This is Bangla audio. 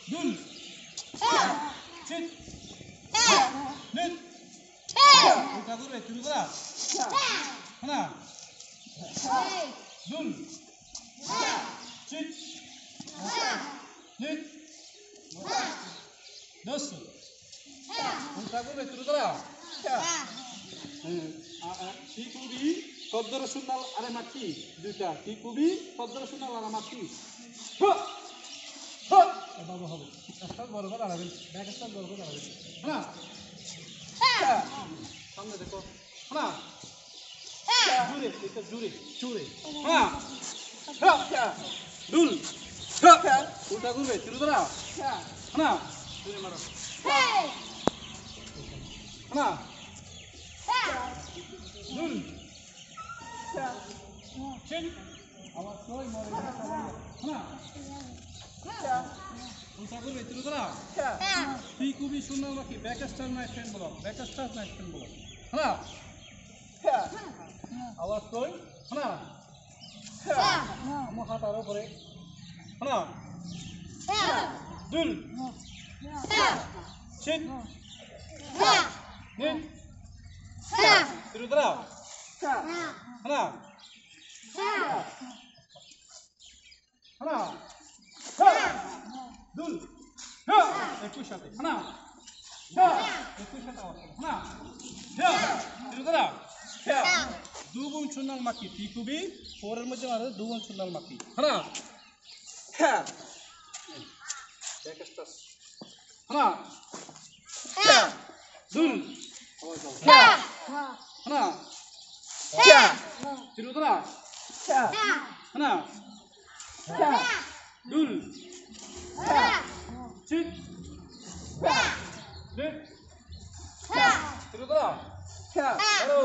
둘, 셋, 넷. 오른쪽으로 들어가라. 하나, 둘, 셋, 넷, 다섯. 오른쪽으로 들어가라. টিকুবি পদ্মর সুন্নাল আরে মাটি দুইটা টিকুবি পদ্মর সুন্নাল আর মাটি বাবা হবে একটা বড় করে আলাবেন ব্যাগ একটা বড় করে আলাবেন হ্যাঁ সামনে দেখো হ্যাঁ জুড়ে এটা জুড়ে জুড়ে হ্যাঁ দুল উল্টা করবে তিরু ধরা হ্যাঁ জুড়ে মারো হ্যাঁ দুল চেন আওয়াজ কই মরে হ্যাঁ উল্টা করবে তিরু ধরা টিকুবি সুন্নাল মাটি ব্যাক স্টার নাইট ফ্যান বলো ব্যাক স্টার নাইট ফ্যান বলো হ্যাঁ আওয়াজ কই হ্যাঁ আমার হাত আরো পরে হ্যাঁ দুল চেন নে তিরু ধরা হ্যাঁ দুল একটু সাথে একটু সাথে তিরু ধরা দুগুণ সুন্নাল মাটি টিকুবি ফোরের মধ্যে মারে দুগুণ সুন্নাল মাটি হ্যাঁ দুল তিরু ধরা দুল চিট তিরু ধরা হ্যালো